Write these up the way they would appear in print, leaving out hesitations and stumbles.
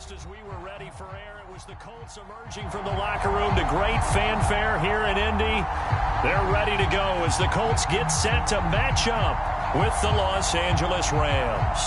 Just as we were ready for air, it was the Colts emerging from the locker room to great fanfare here in Indy. They're ready to go as the Colts get set to match up with the Los Angeles Rams.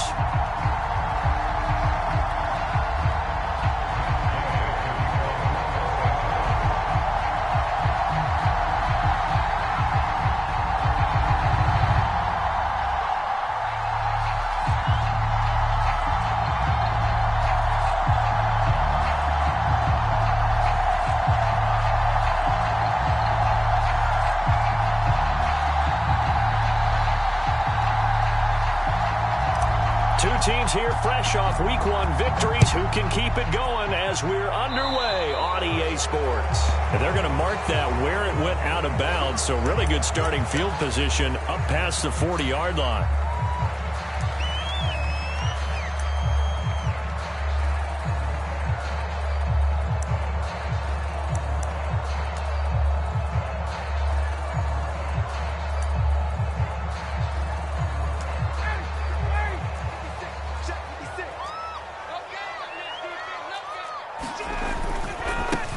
Two teams here fresh off Week 1 victories. Who can keep it going as we're underway on EA Sports? And they're going to mark that where it went out of bounds. So really good starting field position up past the 40-yard line.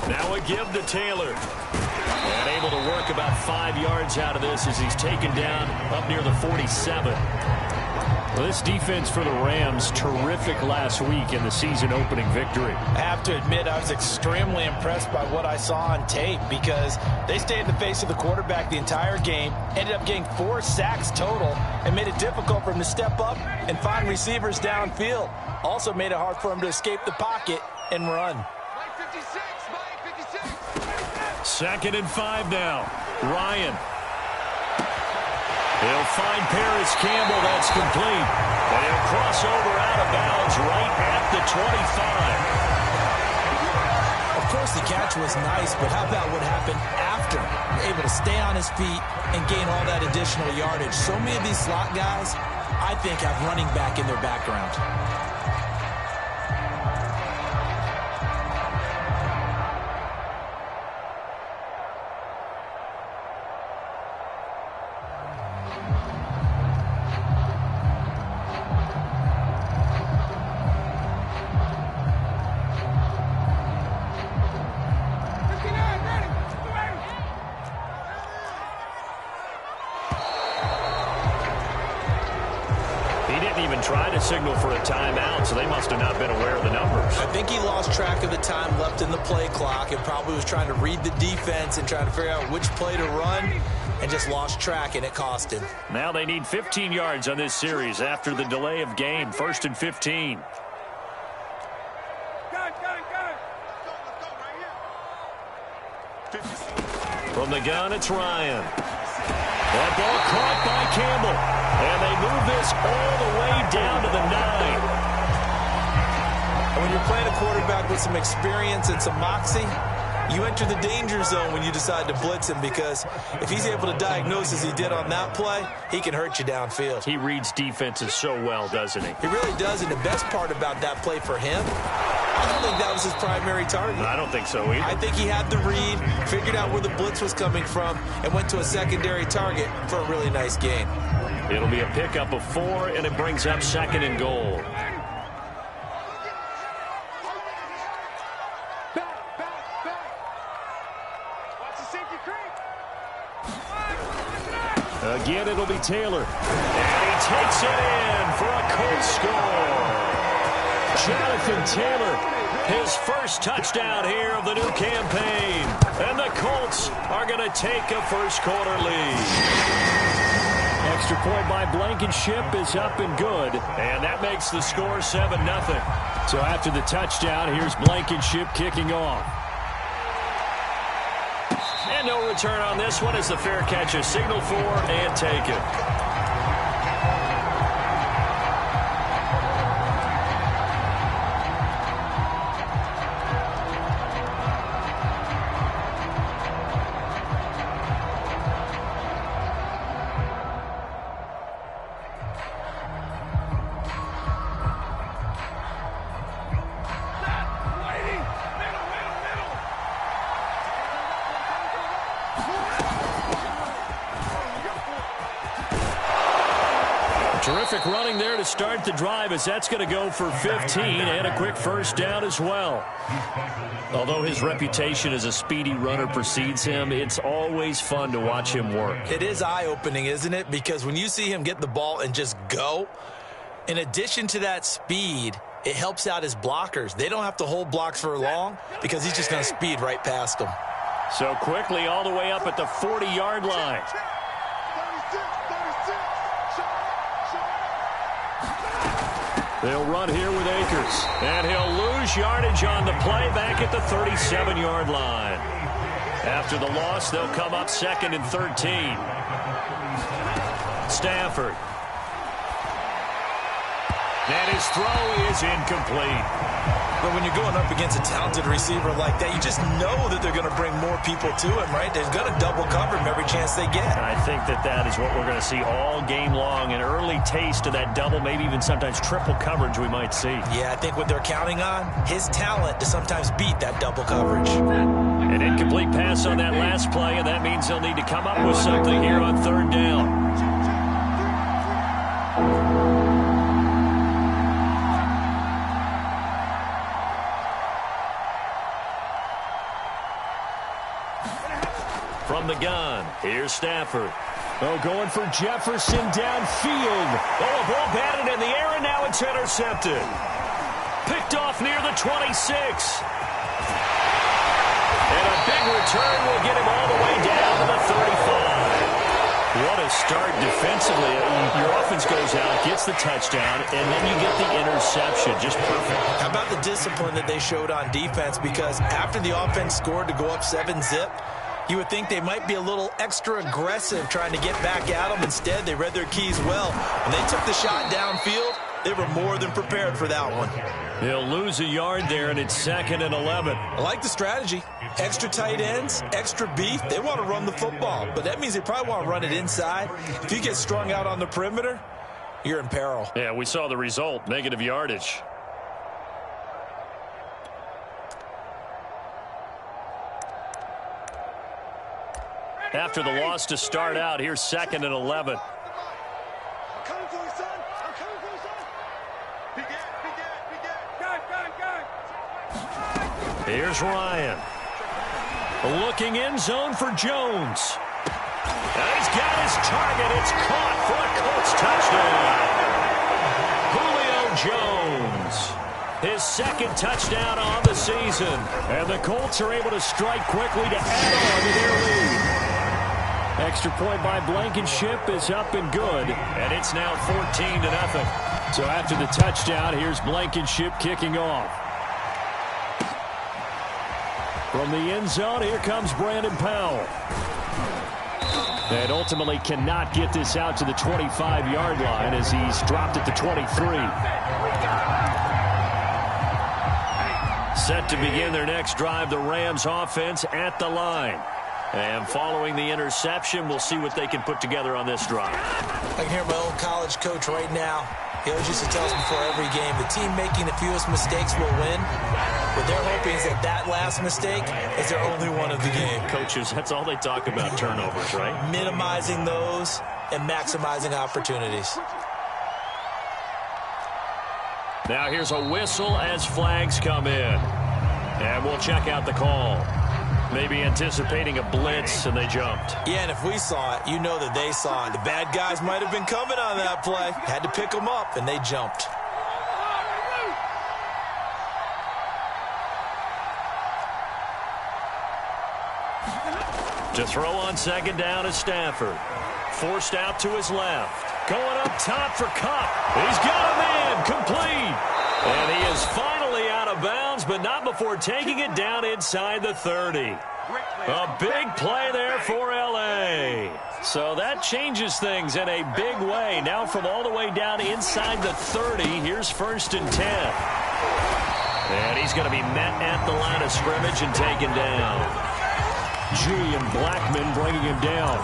Now a give to Taylor. And able to work about 5 yards out of this as he's taken down up near the 47. Well, this defense for the Rams, terrific last week in the season opening victory. I have to admit, I was extremely impressed by what I saw on tape because they stayed in the face of the quarterback the entire game, ended up getting 4 sacks total, and made it difficult for him to step up and find receivers downfield. Also made it hard for him to escape the pocket and run. 2nd and 5 now. Ryan. He'll find Paris Campbell. That's complete. And he'll cross over out of bounds right at the 25. Of course, the catch was nice, but how about what happened after? Able to stay on his feet and gain all that additional yardage. So many of these slot guys, I think, have running back in their background. Trying to signal for a timeout, so they must have not been aware of the numbers. I think he lost track of the time left in the play clock and probably was trying to read the defense and trying to figure out which play to run and just lost track, and it cost him. Now they need 15 yards on this series after the delay of game. 1st and 15. From the gun, it's Ryan. That ball caught by Campbell. And they move this all the way down to the 9. And when you're playing a quarterback with some experience and some moxie, you enter the danger zone when you decide to blitz him, because if he's able to diagnose as he did on that play, he can hurt you downfield. He reads defenses so well, doesn't he? He really does, and the best part about that play for him, I don't think that was his primary target. I don't think so either. I think he had the read, figured out where the blitz was coming from, and went to a secondary target for a really nice gain. It'll be a pickup of 4, and it brings up 2nd and goal. Again, it'll be Taylor. And he takes it in for a Colts score. Jonathan Taylor, his first touchdown here of the new campaign. And the Colts are going to take a first-quarter lead. Extra point by Blankenship is up and good. And that makes the score 7-0. So after the touchdown, here's Blankenship kicking off. And no return on this one as the fair catch is signaled for and taken. Terrific running there to start the drive, as that's going to go for 15 and a quick first down as well. Although his reputation as a speedy runner precedes him, it's always fun to watch him work. It is eye-opening, isn't it? Because when you see him get the ball and just go, in addition to that speed, it helps out his blockers. They don't have to hold blocks for long because he's just going to speed right past them. So quickly all the way up at the 40-yard line. They'll run here with Akers. And he'll lose yardage on the play back at the 37-yard line. After the loss, they'll come up 2nd and 13. Stafford. And his throw is incomplete. But when you're going up against a talented receiver like that, you just know that they're going to bring more people to him, right? They're going to double cover him every chance they get. I think that is what we're going to see all game long. An early taste of that double, maybe even sometimes triple coverage we might see. Yeah, I think what they're counting on, his talent to sometimes beat that double coverage. An incomplete pass on that last play, and that means they'll need to come up with something here on 3rd down. From the gun, here's Stafford. Oh, going for Jefferson downfield. Oh, a ball batted in the air, and now it's intercepted. Picked off near the 26. And a big return will get him all the way down to the 35. What a start defensively. Your offense goes out, gets the touchdown, and then you get the interception. Just perfect. How about the discipline that they showed on defense? Because after the offense scored to go up 7-zip, you would think they might be a little extra aggressive trying to get back at them. Instead, they read their keys well. When they took the shot downfield, they were more than prepared for that one. He'll lose a yard there, and it's 2nd and 11. I like the strategy. Extra tight ends, extra beef. They want to run the football, but that means they probably want to run it inside. If you get strung out on the perimeter, you're in peril. Yeah, we saw the result, negative yardage. After the loss to start out, here's 2nd and 11. Here's Ryan. Looking end zone for Jones. And he's got his target. It's caught for a Colts touchdown. Julio Jones. His 2nd touchdown on the season. And the Colts are able to strike quickly to add on to their lead. Extra point by Blankenship is up and good, and it's now 14-0. So after the touchdown, here's Blankenship kicking off. From the end zone, here comes Brandon Powell. And ultimately cannot get this out to the 25-yard line as he's dropped at the 23. Set to begin their next drive, the Rams offense at the line. And following the interception, we'll see what they can put together on this drive. I can hear my old college coach right now. He always used to tell us before every game, the team making the fewest mistakes will win. What they're hoping is that last mistake is their only one of the game. Coaches, that's all they talk about, turnovers, right? Minimizing those and maximizing opportunities. Now here's a whistle as flags come in. And we'll check out the call. Maybe anticipating a blitz, and they jumped. Yeah, and if we saw it, you know that they saw it. The bad guys might have been coming on that play. Had to pick them up, and they jumped. To throw on 2nd down is Stafford. Forced out to his left. Going up top for Kupp. He's got a man complete. And he is finally out of bounds, but not before taking it down inside the 30. A big play there for L.A. So that changes things in a big way. Now from all the way down inside the 30, here's 1st and 10. And he's going to be met at the line of scrimmage and taken down. Julian Blackmon bringing him down.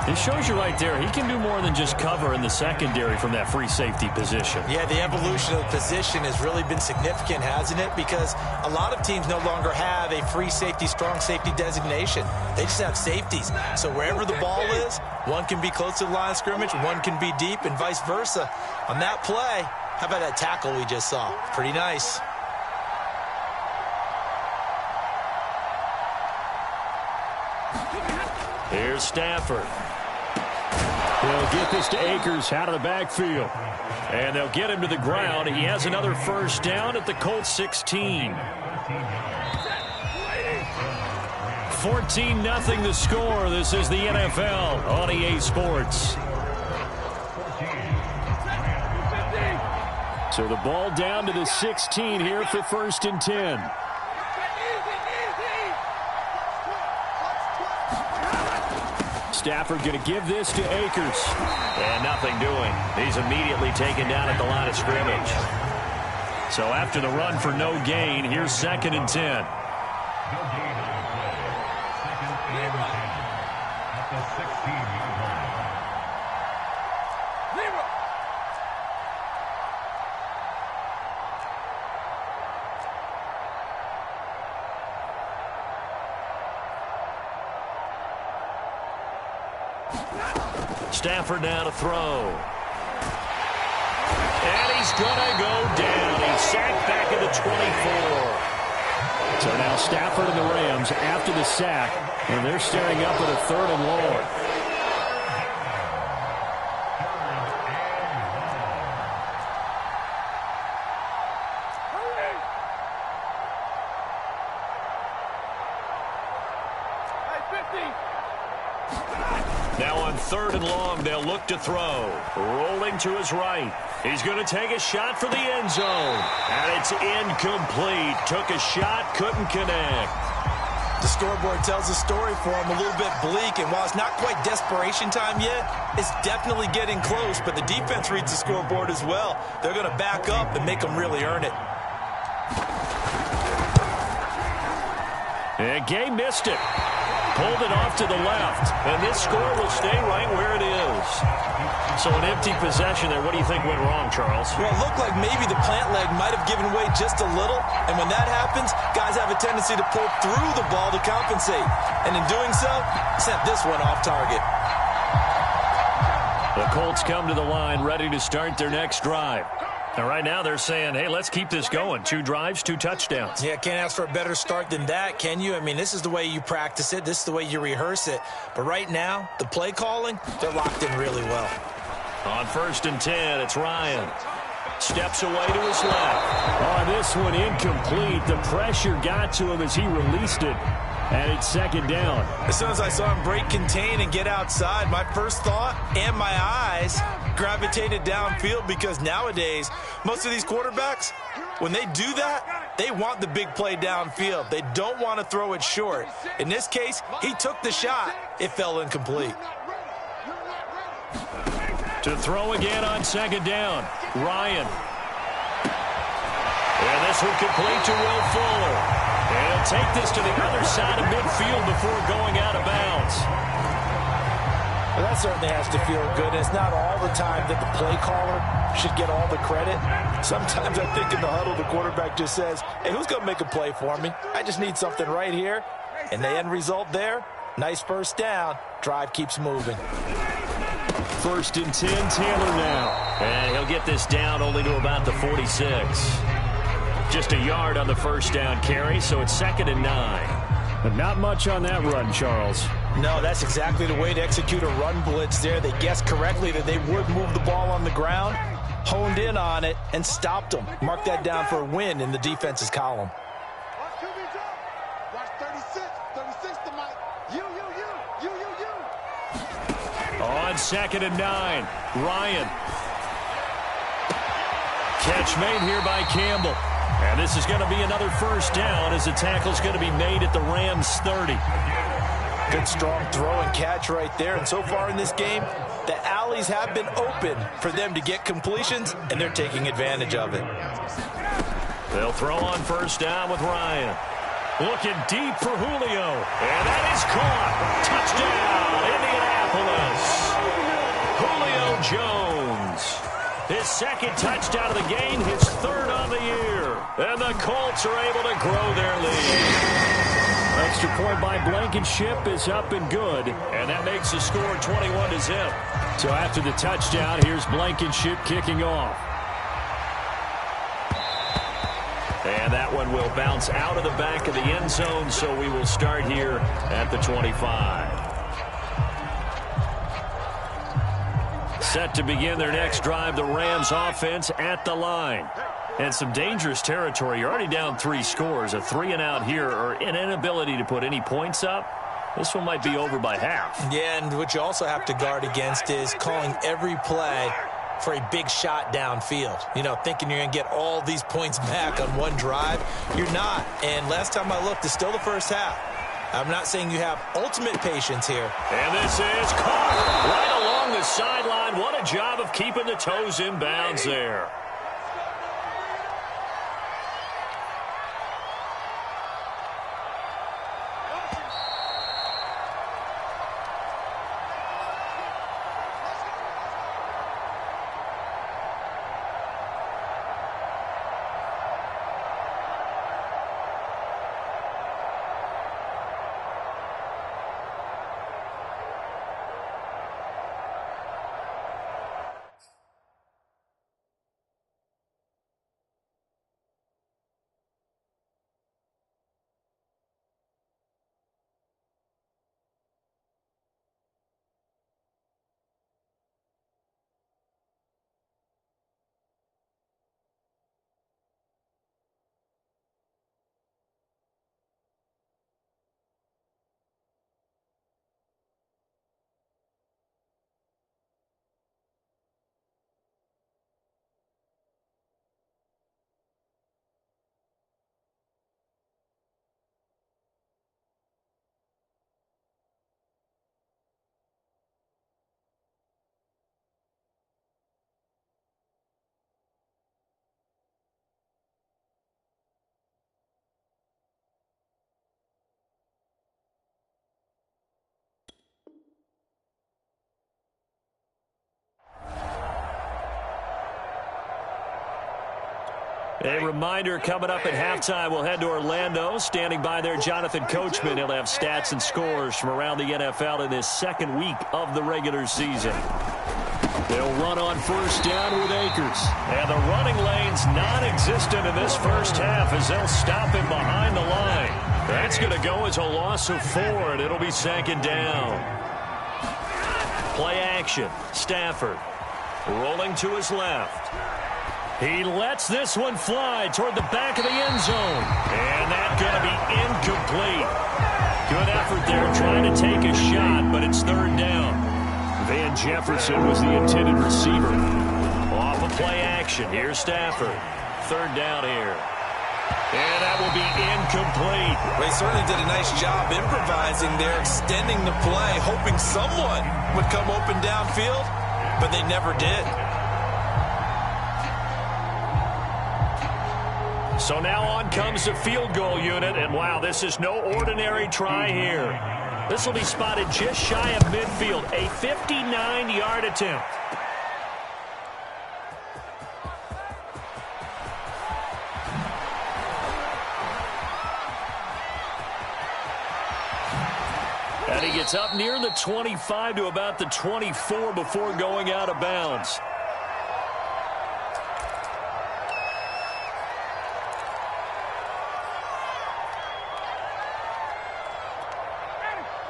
It shows you right there, he can do more than just cover in the secondary from that free safety position. Yeah, the evolution of the position has really been significant, hasn't it? Because a lot of teams no longer have a free safety, strong safety designation. They just have safeties. So wherever the ball is, one can be close to the line of scrimmage, one can be deep, and vice versa. On that play, how about that tackle we just saw? Pretty nice. Here's Stafford. They'll get this to Akers out of the backfield. And they'll get him to the ground. He has another first down at the Colts 16. 14-0 the score. This is the NFL on EA Sports. So the ball down to the 16 here for 1st and 10. Stafford going to give this to Akers. And nothing doing. He's immediately taken down at the line of scrimmage. So after the run for no gain, here's 2nd and 10. Stafford now to throw. And he's going to go down. He's sacked back at the 24. So now Stafford and the Rams after the sack, and they're staring up at a 3rd and long. Now on 3rd and long, they'll look to throw. Rolling to his right. He's going to take a shot for the end zone. And it's incomplete. Took a shot, couldn't connect. The scoreboard tells a story for him, a little bit bleak. And while it's not quite desperation time yet, it's definitely getting close. But the defense reads the scoreboard as well. They're going to back up and make them really earn it. And Gay missed it. Pulled it off to the left. And this score will stay right where it is. So an empty possession there. What do you think went wrong, Charles? Well, it looked like maybe the plant leg might have given way just a little. And when that happens, guys have a tendency to pull through the ball to compensate. And in doing so, sent this one off target. The Colts come to the line ready to start their next drive. And right now they're saying, hey, let's keep this going. 2 drives, 2 touchdowns. Yeah, can't ask for a better start than that, can you? I mean, this is the way you practice it. This is the way you rehearse it. But right now, the play calling, they're locked in really well. On 1st and 10, it's Ryan. Steps away to his left. On this one, incomplete. The pressure got to him as he released it. And it's 2nd down. As soon as I saw him break contain and get outside, my first thought and my eyes gravitated downfield, because nowadays, most of these quarterbacks, when they do that, they want the big play downfield. They don't want to throw it short. In this case, he took the shot. It fell incomplete. To throw again on 2nd down, Ryan. And this one complete to Will Fuller. And he'll take this to the other side of midfield before going out of bounds. Well, that certainly has to feel good. It's not all the time that the play caller should get all the credit. Sometimes I think in the huddle, the quarterback just says, hey, who's going to make a play for me? I just need something right here. And the end result there, nice first down. Drive keeps moving. 1st and 10, Taylor now. And he'll get this down only to about the 46. Just a yard on the first down carry, so it's 2nd and 9. But not much on that run, Charles. No, that's exactly the way to execute a run blitz there. They guessed correctly that they would move the ball on the ground, honed in on it, and stopped them. Mark that down for a win in the defense's column. On 2nd and 9, Ryan. Catch made here by Campbell. And this is going to be another first down as the tackle's going to be made at the Rams 30. Good strong throw and catch right there. And so far in this game, the alleys have been open for them to get completions, and they're taking advantage of it. They'll throw on first down with Ryan. Looking deep for Julio. And that is caught. Touchdown, Indianapolis. Julio Jones. His second touchdown of the game, his third on the year. And the Colts are able to grow their lead. Extra point by Blankenship is up and good. And that makes the score 21-0. So after the touchdown, here's Blankenship kicking off. And that one will bounce out of the back of the end zone, so we will start here at the 25. Set to begin their next drive, the Rams offense at the line. And some dangerous territory. You're already down 3 scores. A 3-and-out here, or an inability to put any points up. This one might be over by half. Yeah, and what you also have to guard against is calling every play for a big shot downfield. You know, thinking you're going to get all these points back on one drive. You're not. And last time I looked, it's still the first half. I'm not saying you have ultimate patience here. And this is caught right along the sideline. What a job of keeping the toes in bounds there. A reminder coming up at halftime. We'll head to Orlando. Standing by there, Jonathan Coachman. He'll have stats and scores from around the NFL in this second week of the regular season. They'll run on first down with Akers. And the running lane's non-existent in this first half as they'll stop him behind the line. That's going to go as a loss of 4, and it'll be second down. Play action. Stafford rolling to his left. He lets this one fly toward the back of the end zone. And that's going to be incomplete. Good effort there trying to take a shot, but it's third down. Van Jefferson was the intended receiver. Off of play action. Here's Stafford. Third down here. And that will be incomplete. They certainly did a nice job improvising there, extending the play, hoping someone would come open downfield, but they never did. So now on comes the field goal unit, and wow, this is no ordinary try here. This will be spotted just shy of midfield, a 59-yard attempt. And he gets up near the 25 to about the 24 before going out of bounds.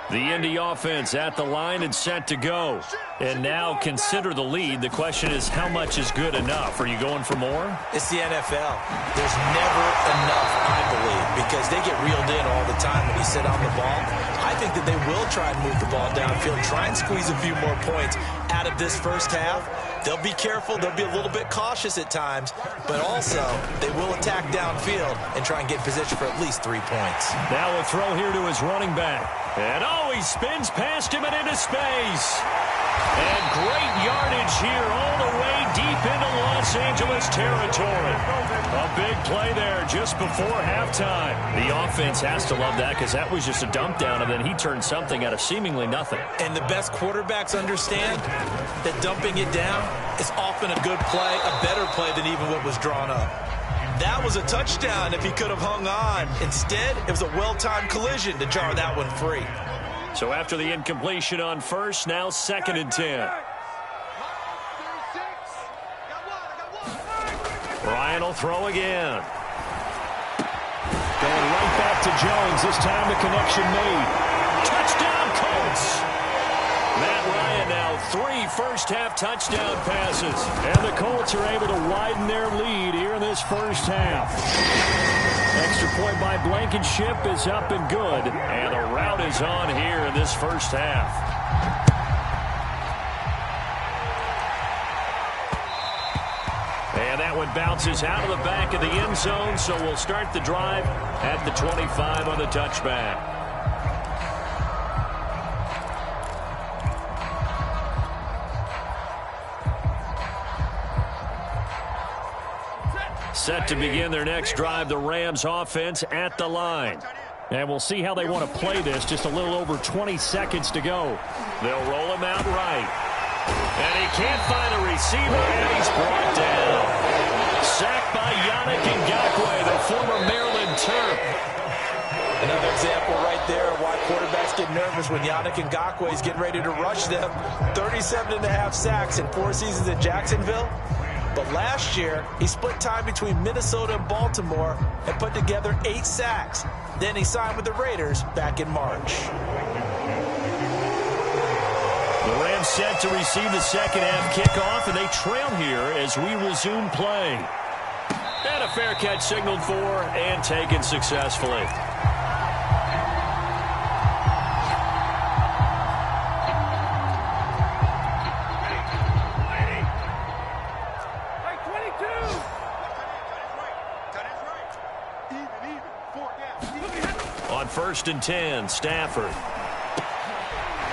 The Indy offense at the line and set to go. And now consider the lead. The question is, how much is good enough? Are you going for more? It's the NFL. There's never enough, I believe, because they get reeled in all the time when you sit on the ball. I think that they will try and move the ball downfield, try and squeeze a few more points out of this first half. They'll be careful. They'll be a little bit cautious at times, but also they will attack downfield and try and get in position for at least 3 points. Now a throw here to his running back. And oh, he spins past him and into space. And great yardage here all the way deep into Los Angeles territory. A big play there just before halftime. The offense has to love that because that was just a dump down, and then he turned something out of seemingly nothing. And the best quarterbacks understand that dumping it down is often a good play, a better play than even what was drawn up. That was a touchdown if he could have hung on. Instead, it was a well-timed collision to jar that one free. So after the incompletion on first, now 2nd and 10. Ryan will throw again. Going right back to Jones. This time the connection made. Touchdown, Colts! Matt Ryan now 3 first-half touchdown passes. And the Colts are able to widen their lead here in this first half. Extra point by Blankenship is up and good. And the route is on here in this first half. And that one bounces out of the back of the end zone, so we'll start the drive at the 25 on the touchback. Set to begin their next drive, the Rams offense at the line. And we'll see how they want to play this. Just a little over 20 seconds to go. They'll roll him out right. And he can't find a receiver, and he's brought down. Sacked by Yannick Ngakoue, the former Maryland Terp. Another example right there of why quarterbacks get nervous when Yannick Ngakoue is getting ready to rush them. 37.5 sacks in 4 seasons in Jacksonville. But last year, he split time between Minnesota and Baltimore and put together 8 sacks. Then he signed with the Raiders back in March. The Rams set to receive the second half kickoff, and they trail here as we resume play. And a fair catch signaled for and taken successfully. On 1st and 10, Stafford.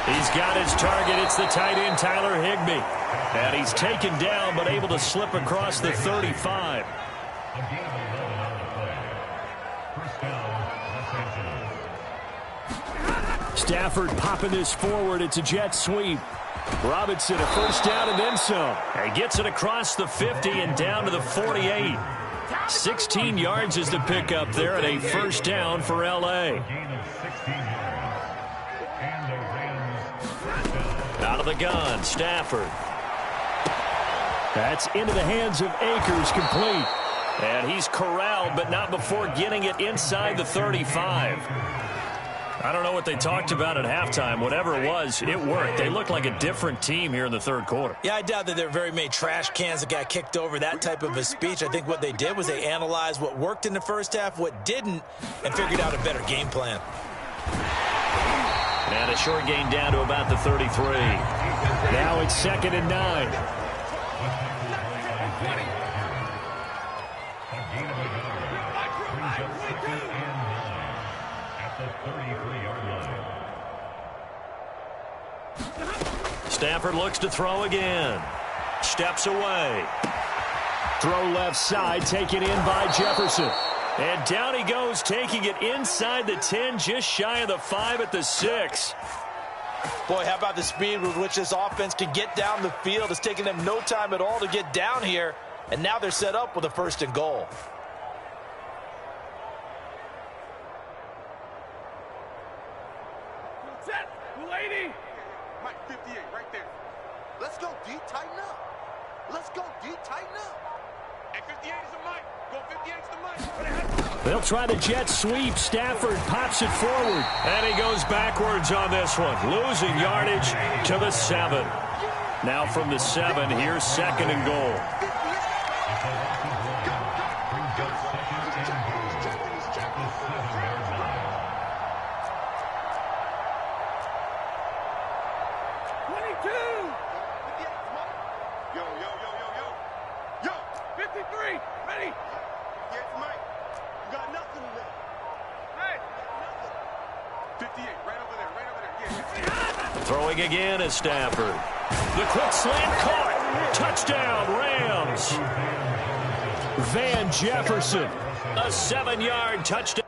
He's got his target. It's the tight end, Tyler Higbee. And he's taken down, but able to slip across the 35. Stafford popping this forward. It's a jet sweep. Robinson, a first down and then some. And gets it across the 50 and down to the 48. 16 yards is the pickup there, and a first down for L.A. Out of the gun, Stafford. That's into the hands of Akers, complete. And he's corralled, but not before getting it inside the 35. I don't know what they talked about at halftime. Whatever it was, it worked. They looked like a different team here in the third quarter. Yeah, I doubt that there are very many trash cans that got kicked over, that type of a speech. I think what they did was they analyzed what worked in the first half, what didn't, and figured out a better game plan. And a short gain down to about the 33. Now it's 2nd and 9. Stafford looks to throw again. Steps away. Throw left side, taken in by Jefferson. And down he goes, taking it inside the 10, just shy of the 5 at the 6. Boy, how about the speed with which this offense can get down the field? It's taken them no time at all to get down here, and now they're set up with a 1st and goal. Set, lady. Mike 58 right there. Let's go D, tighten up. Let's go D, tighten up. And 58 is the Mike. Go 58 is the Mike. They'll try the jet sweep. Stafford pops it forward. And he goes backwards on this one. Losing yardage to the 7. Now from the 7, here's 2nd and goal. Throwing again is Stafford. The quick slant caught. Touchdown, Rams. Van Jefferson, a 7-yard touchdown.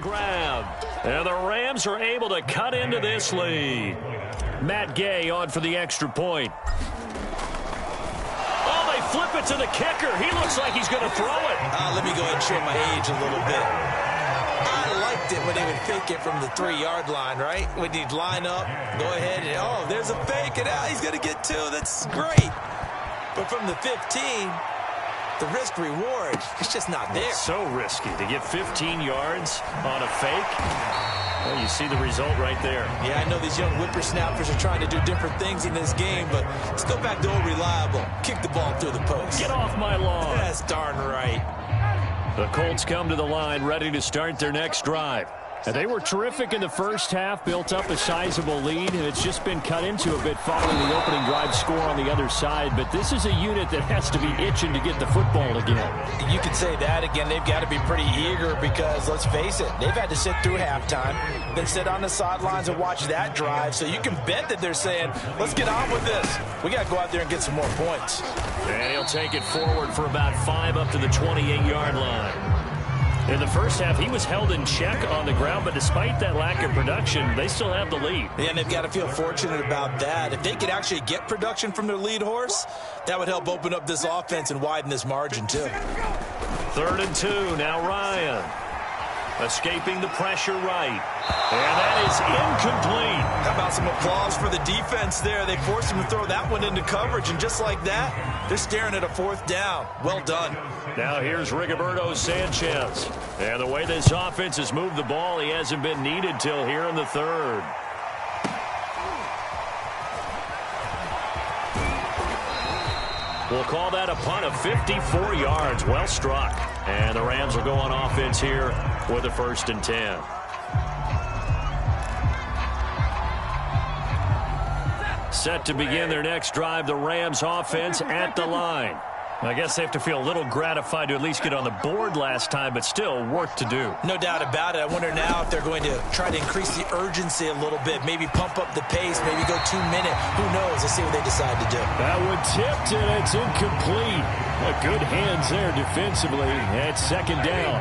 Grab. And the Rams are able to cut into this lead. Matt Gay on for the extra point. Oh, they flip it to the kicker. He looks like he's going to throw it. Let me go ahead and show my age a little bit. I liked it when they would fake it from the 3-yard line, right? When he'd line up, go ahead, and oh, there's a fake, and he's going to get 2. That's great. But from the 15... the risk-reward, it's just not there. It's so risky to get 15 yards on a fake. Well, you see the result right there. Yeah, I know these young whippersnappers are trying to do different things in this game, but let's go back to old reliable. Kick the ball through the post. Get off my lawn. That's darn right. The Colts come to the line ready to start their next drive. And they were terrific in the first half, built up a sizable lead, and it's just been cut into a bit following the opening drive score on the other side. But this is a unit that has to be itching to get the football again. You could say that again. They've got to be pretty eager because, let's face it, they've had to sit through halftime, then sit on the sidelines and watch that drive. So you can bet that they're saying, let's get on with this. We got to go out there and get some more points. And he'll take it forward for about 5 up to the 28-yard line. In the first half, he was held in check on the ground, but despite that lack of production, they still have the lead. Yeah, and they've got to feel fortunate about that. If they could actually get production from their lead horse, that would help open up this offense and widen this margin, too. 3rd and 2, now Ryan. Escaping the pressure right. And that is incomplete. How about some applause for the defense there? They forced him to throw that one into coverage, and just like that, they're staring at a 4th down. Well done. Now here's Rigoberto Sanchez. And the way this offense has moved the ball, he hasn't been needed till here in the 3rd. We'll call that a punt of 54 yards. Well struck. And the Rams will go on offense here with a 1st and 10. Set to begin their next drive, the Rams offense at the line. I guess they have to feel a little gratified to at least get on the board last time, but still work to do. No doubt about it. I wonder now if they're going to try to increase the urgency a little bit, maybe pump up the pace, maybe go 2-minute. Who knows? Let's see what they decide to do. That one tipped, and it's incomplete. Good hands there defensively at 2nd down.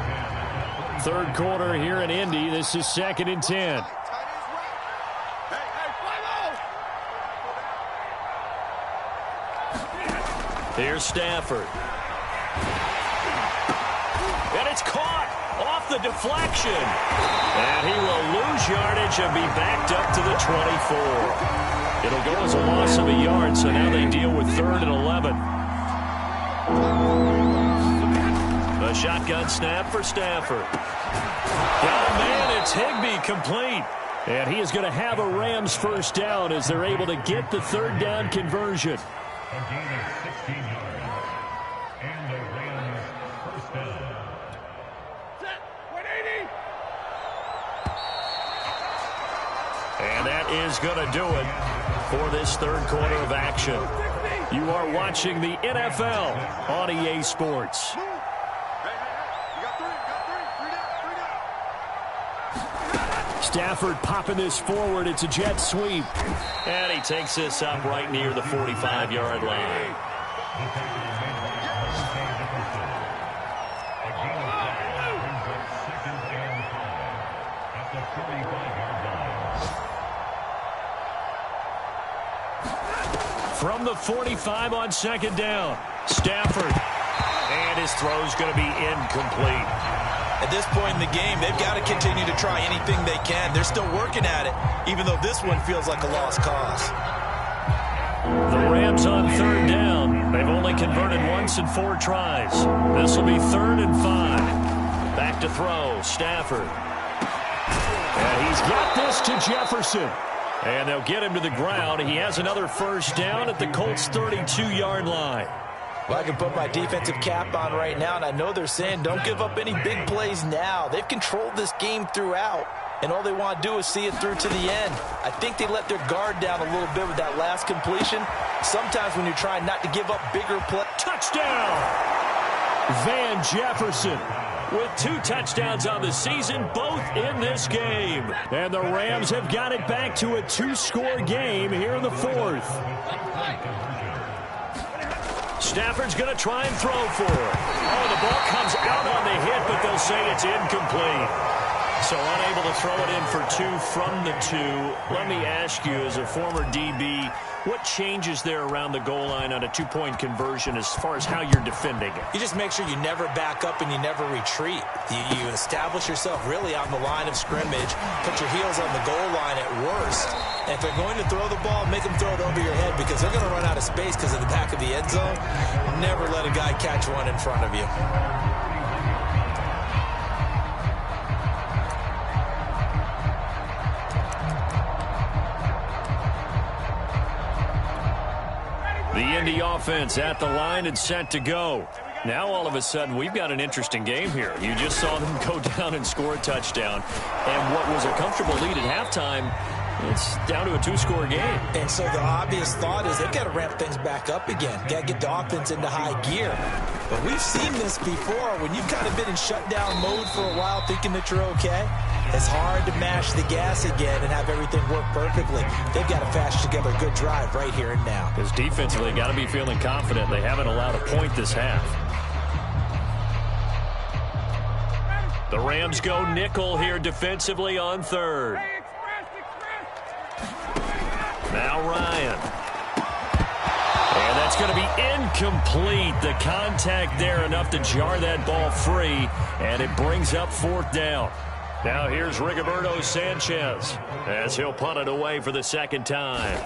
3rd quarter here in Indy. This is 2nd and 10. Here's Stafford. And it's caught off the deflection. And he will lose yardage and be backed up to the 24. It'll go as a loss of a yard, so now they deal with 3rd and 11. A shotgun snap for Stafford. Got a man, it's Higbee, complete. And he is going to have a Rams 1st down as they're able to get the 3rd down conversion. And that is going to do it for this 3rd quarter of action. You are watching the NFL on EA Sports. Stafford popping this forward. It's a jet sweep. And he takes this up right near the 45-yard line. From the 45 on 2nd down, Stafford. And his throw's going to be incomplete. At this point in the game, they've got to continue to try anything they can. They're still working at it, even though this one feels like a lost cause. The Rams on third down. They've only converted once in 4 tries. This will be 3rd and 5. Back to throw, Stafford. And he's got this to Jefferson. And they'll get him to the ground. He has another first down at the Colts' 32-yard line. Well, I can put my defensive cap on right now, and I know they're saying don't give up any big plays now. They've controlled this game throughout, and all they want to do is see it through to the end. I think they let their guard down a little bit with that last completion. Sometimes when you're trying not to give up bigger plays. Touchdown! Van Jefferson with 2 touchdowns on the season, both in this game. And the Rams have got it back to a 2-score game here in the 4th. Stafford's going to try and throw for it. Oh, the ball comes out on the hit, but they'll say it's incomplete. So unable to throw it in for 2 from the 2. Let me ask you, as a former DB, what changes there around the goal line on a 2-point conversion as far as how you're defending it? You just make sure you never back up and you never retreat. You establish yourself really on the line of scrimmage, put your heels on the goal line at worst. And if they're going to throw the ball, make them throw it over your head because they're going to run out of space because of the back of the end zone. Never let a guy catch one in front of you. The Indy offense at the line and set to go. Now, all of a sudden, we've got an interesting game here. You just saw them go down and score a touchdown. And what was a comfortable lead at halftime, it's down to a 2-score game. And so the obvious thought is they've got to ramp things back up again. Got to get the offense into high gear. But we've seen this before. When you've kind of been in shutdown mode for a while thinking that you're okay, it's hard to mash the gas again and have everything work perfectly. They've got to fashion together a good drive right here and now. Because defensively, got to be feeling confident. They haven't allowed a point this half. The Rams go nickel here defensively on 3rd. Now Ryan. And that's going to be incomplete. The contact there enough to jar that ball free. And it brings up 4th down. Now here's Rigoberto Sanchez as he'll punt it away for the 2nd time.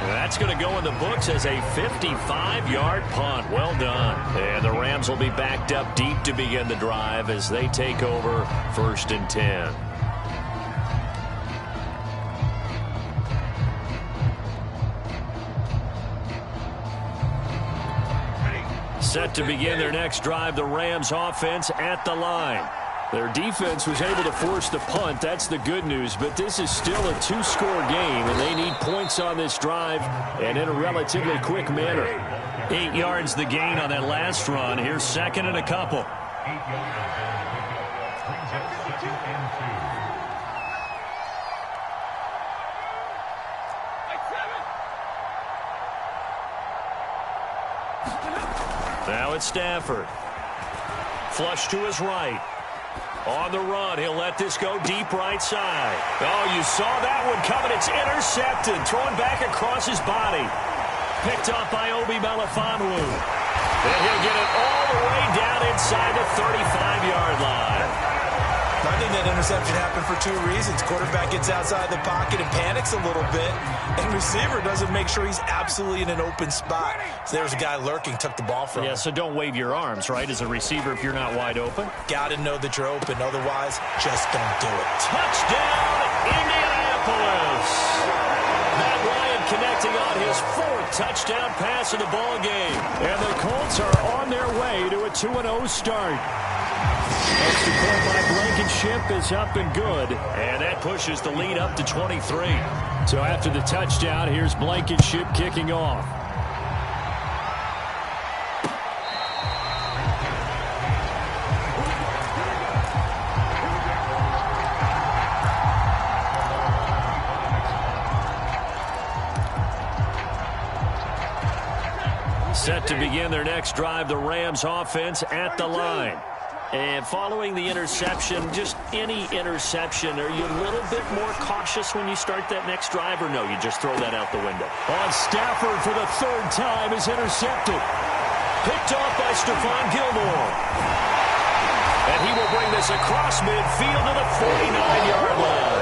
That's going to go in the books as a 55-yard punt. Well done. And the Rams will be backed up deep to begin the drive as they take over 1st and 10. Set to begin their next drive, the Rams offense at the line. Their defense was able to force the punt. That's the good news. But this is still a 2-score game, and they need points on this drive and in a relatively quick manner. 8 yards the gain on that last run. Here's 2nd and a couple. Now it's Stafford. Flush to his right. On the run, he'll let this go deep right side. Oh, you saw that one coming. It's intercepted. Thrown back across his body. Picked up by Obi Melifonwu. And he'll get it all the way down inside the 35-yard line. I think that interception happened for 2 reasons. Quarterback gets outside the pocket and panics a little bit. And receiver doesn't make sure he's absolutely in an open spot. So there's a guy lurking, took the ball from him. Yeah, so don't wave your arms, right, as a receiver if you're not wide open. Got to know that you're open. Otherwise, just don't do it. Touchdown, Indianapolis. Matt Ryan connecting on his 4th touchdown pass of the ball game. And the Colts are on their way to a 2-0 start. Extra point by Blankenship is up and good. And that pushes the lead up to 23. So after the touchdown, here's Blankenship kicking off. Set to begin their next drive, the Rams offense at the line. And following the interception, just any interception, are you a little bit more cautious when you start that next drive, or no, you just throw that out the window? On Stafford for the third time is intercepted. Picked off by Stephon Gilmore. And he will bring this across midfield to the 49-yard line.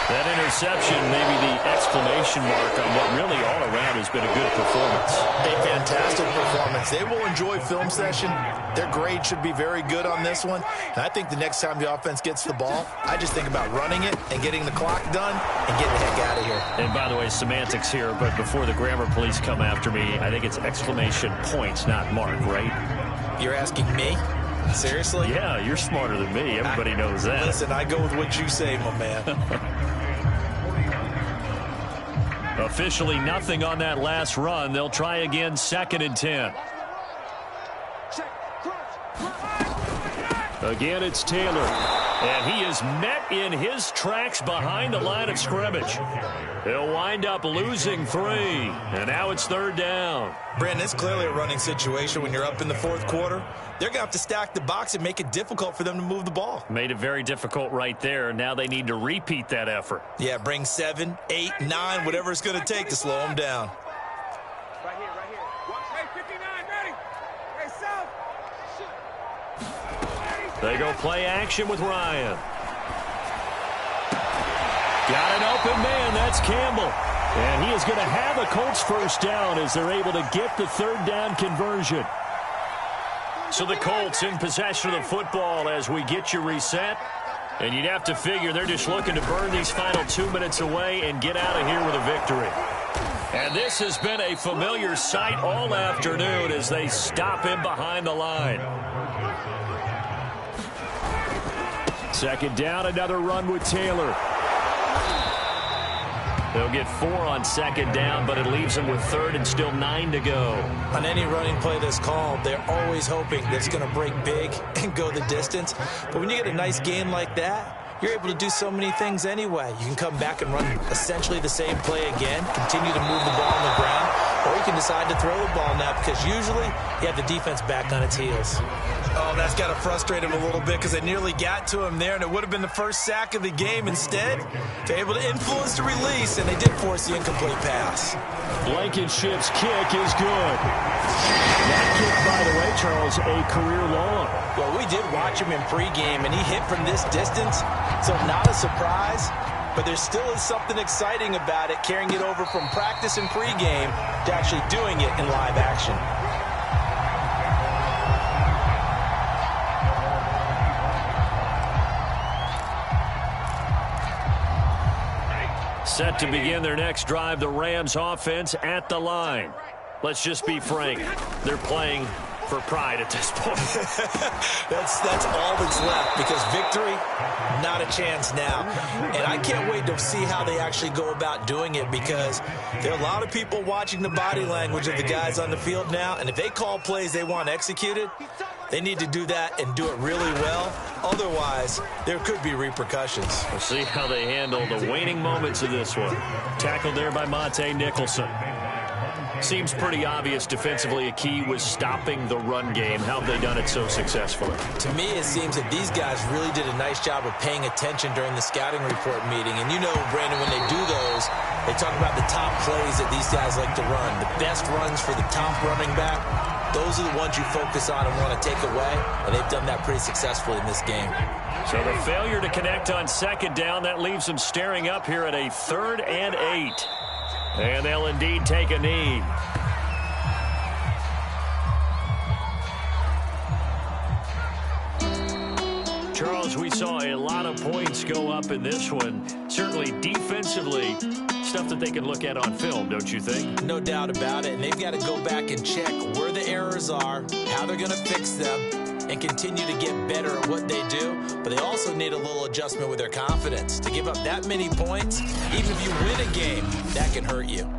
That interception may be the exclamation mark on what really all around has been a good performance. A fantastic performance. They will enjoy film session. Their grade should be very good on this one. And I think the next time the offense gets the ball, I just think about running it and getting the clock done and getting the heck out of here. And by the way, semantics here, but before the grammar police come after me, I think it's exclamation points, not mark, right? You're asking me? Seriously? Yeah, you're smarter than me. Everybody knows that. Listen, I go with what you say, my man. Officially nothing on that last run. They'll try again, 2nd and 10. Again, it's Taylor. And he is met in his tracks behind the line of scrimmage. He'll wind up losing 3. And now it's 3rd down. Brandon, it's clearly a running situation when you're up in the 4th quarter. They're going to have to stack the box and make it difficult for them to move the ball. Made it very difficult right there. Now they need to repeat that effort. Yeah, bring 7, 8, 9, whatever it's going to take to slow them down. Right here, right here. Hey, 59, ready. Hey, South. They go play action with Ryan. Got an open man. That's Campbell. And he is going to have a Colts first down as they're able to get the 3rd down conversion. So the Colts in possession of the football as we get you reset. And you'd have to figure they're just looking to burn these final 2 minutes away and get out of here with a victory. And this has been a familiar sight all afternoon as they stop him behind the line. 2nd down, another run with Taylor. They'll get 4 on 2nd down, but it leaves them with 3rd and still 9 to go. On any running play that's called, they're always hoping that it's going to break big and go the distance. But when you get a nice game like that, you're able to do so many things anyway. You can come back and run essentially the same play again, continue to move the ball on the ground, or you can decide to throw the ball now because usually you have the defense back on its heels. Oh, that's got to frustrate him a little bit because they nearly got to him there, and it would have been the first sack of the game. Instead, they're able to influence the release, and they did force the incomplete pass. Blankenship's kick is good. That kick, by the way, Charles, a career long. Well, we did watch him in pregame, and he hit from this distance, so not a surprise. But there still is something exciting about it, carrying it over from practice and pregame to actually doing it in live action. Set to begin their next drive, the Rams offense at the line. Let's just be frank. They're playing for pride at this point. That's all that's left because victory, not a chance now. And I can't wait to see how they actually go about doing it because there are a lot of people watching the body language of the guys on the field now. And if they call plays they want executed, they need to do that and do it really well. Otherwise, there could be repercussions. We'll see how they handle the waning moments of this one. Tackled there by Monte Nicholson. Seems pretty obvious defensively a key was stopping the run game. How have they done it so successfully? To me, it seems that these guys really did a nice job of paying attention during the scouting report meeting. And you know, Brandon, when they do those, they talk about the top plays that these guys like to run. The best runs for the top running back, those are the ones you focus on and want to take away. And they've done that pretty successfully in this game. So the failure to connect on 2nd down, that leaves them staring up here at a 3rd and 8. And they'll indeed take a knee. Charles, we saw a lot of points go up in this one. Certainly defensively, stuff that they can look at on film, don't you think? No doubt about it. And they've got to go back and check where the errors are, how they're going to fix them, and continue to get better at what they do. But they also need a little adjustment with their confidence. To give up that many points, even if you win a game, that can hurt you.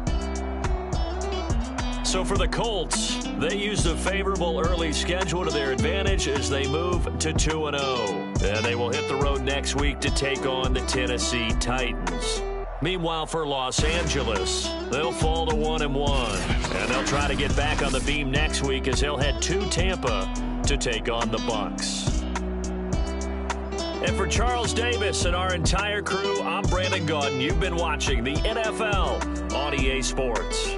So for the Colts, they use the favorable early schedule to their advantage as they move to 2-0. And they will hit the road next week to take on the Tennessee Titans. Meanwhile, for Los Angeles, they'll fall to 1-1. And they'll try to get back on the beam next week as they'll head to Tampa to take on the Bucs. And for Charles Davis and our entire crew, I'm Brandon Gaudin. You've been watching the NFL on EA Sports.